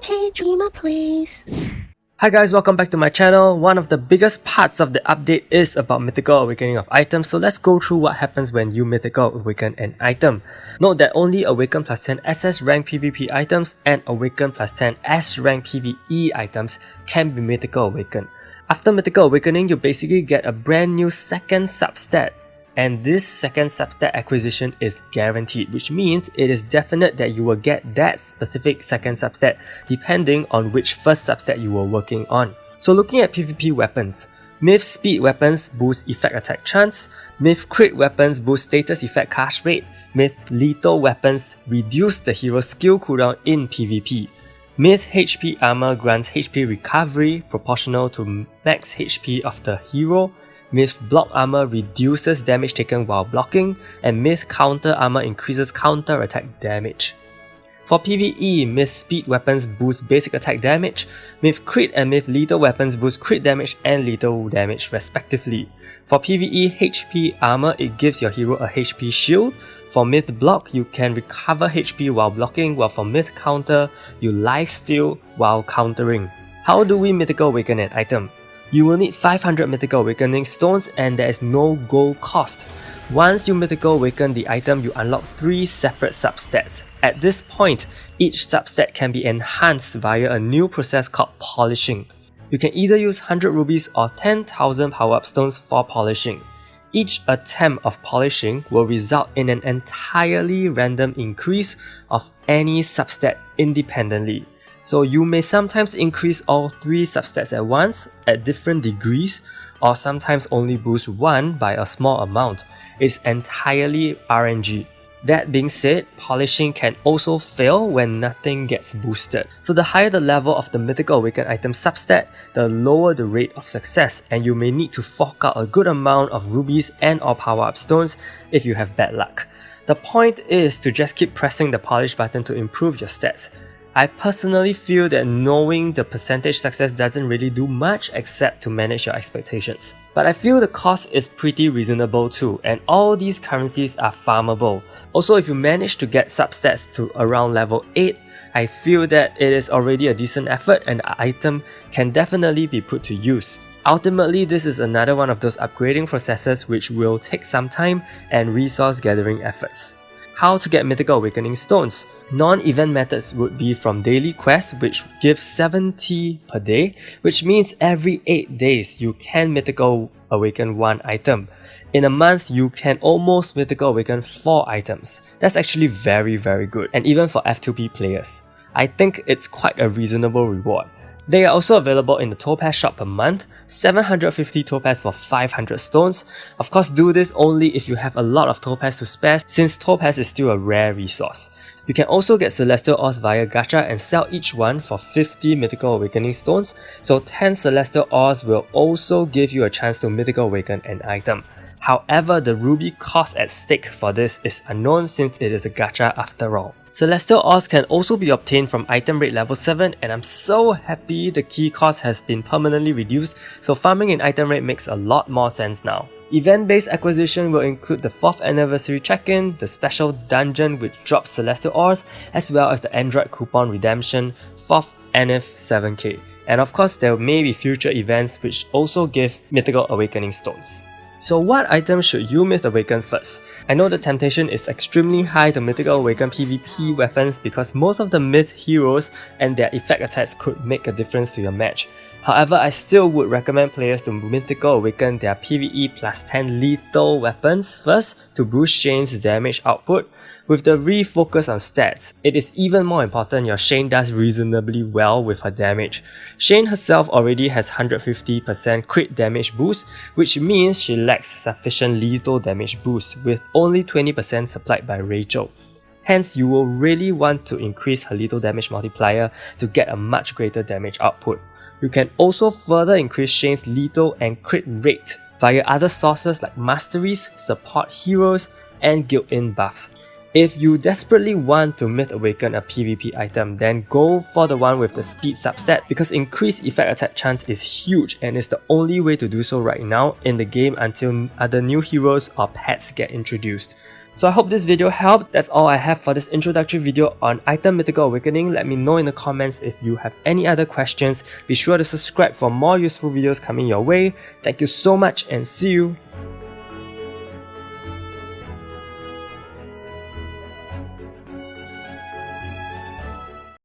Okay, dreamer, please. Hi guys, welcome back to my channel. One of the biggest parts of the update is about Mythical Awakening of Items, so let's go through what happens when you Mythical Awaken an item. Note that only Awaken plus 10 SS rank PvP items and Awaken plus 10 S rank PvE items can be Mythical Awakened. After Mythical Awakening, you basically get a brand new second substat. And this second substat acquisition is guaranteed, which means it is definite that you will get that specific second substat depending on which first substat you were working on. So looking at PvP weapons, Myth Speed weapons boost effect attack chance, Myth Crit weapons boost status effect cast rate, Myth Lethal weapons reduce the hero's skill cooldown in PvP. Myth HP armor grants HP recovery proportional to max HP of the hero. Myth Block Armor reduces damage taken while blocking, and Myth Counter Armor increases counter attack damage. For PvE, Myth Speed weapons boost basic attack damage, Myth Crit and Myth Lethal weapons boost crit damage and lethal damage respectively. For PvE HP Armor, it gives your hero a HP shield. For Myth Block, you can recover HP while blocking, while for Myth Counter, you lifesteal while countering. How do we Mythical Awaken an item? You will need 500 Mythical Awakening Stones and there is no gold cost. Once you Mythical Awaken the item, you unlock 3 separate substats. At this point, each substat can be enhanced via a new process called polishing. You can either use 100 rubies or 10,000 power-up stones for polishing. Each attempt of polishing will result in an entirely random increase of any substat independently. So you may sometimes increase all 3 substats at once at different degrees, or sometimes only boost one by a small amount. It's entirely RNG. That being said, polishing can also fail when nothing gets boosted. So the higher the level of the Mythical Awakened item substat, the lower the rate of success, and you may need to fork out a good amount of rubies and or power-up stones if you have bad luck. The point is to just keep pressing the polish button to improve your stats. I personally feel that knowing the percentage success doesn't really do much except to manage your expectations. But I feel the cost is pretty reasonable too, and all these currencies are farmable. Also, if you manage to get substats to around level 8, I feel that it is already a decent effort and the item can definitely be put to use. Ultimately, this is another one of those upgrading processes which will take some time and resource gathering efforts. How to get Mythical Awakening Stones? Non-event methods would be from daily quests, which gives 70 per day, which means every 8 days you can Mythical Awaken 1 item. In a month, you can almost Mythical Awaken 4 items. That's actually very good, and even for F2P players. I think it's quite a reasonable reward. They are also available in the Topaz shop per month, 750 Topaz for 500 stones. Of course, do this only if you have a lot of Topaz to spare, since Topaz is still a rare resource. You can also get Celestial Ores via gacha and sell each one for 50 Mythical Awakening Stones, so 10 Celestial Ores will also give you a chance to Mythical Awaken an item. However, the ruby cost at stake for this is unknown since it is a gacha after all. Celestial Ores can also be obtained from item rate level 7, and I'm so happy the key cost has been permanently reduced, so farming in item rate makes a lot more sense now. Event-based acquisition will include the 4th anniversary check-in, the special dungeon which drops Celestial Ores, as well as the Android coupon redemption, 4th NF 7k. And of course, there may be future events which also give Mythical Awakening Stones. So what items should you Myth Awaken first? I know the temptation is extremely high to Mythical Awaken PvP weapons because most of the Myth heroes and their effect attacks could make a difference to your match. However, I still would recommend players to Mythical Awaken their PvE plus 10 lethal weapons first to boost Shane's damage output. With the refocus on stats, it is even more important your Shane does reasonably well with her damage. Shane herself already has 150% crit damage boost, which means she lacks sufficient lethal damage boost with only 20% supplied by Rachel. Hence, you will really want to increase her lethal damage multiplier to get a much greater damage output. You can also further increase Shane's lethal and crit rate via other sources like masteries, support heroes, and guild-in buffs. If you desperately want to Myth Awaken a PvP item, then go for the one with the speed substat because increased effect attack chance is huge and is the only way to do so right now in the game until other new heroes or pets get introduced. So I hope this video helped. That's all I have for this introductory video on item Mythical Awakening. Let me know in the comments if you have any other questions. Be sure to subscribe for more useful videos coming your way. Thank you so much and see you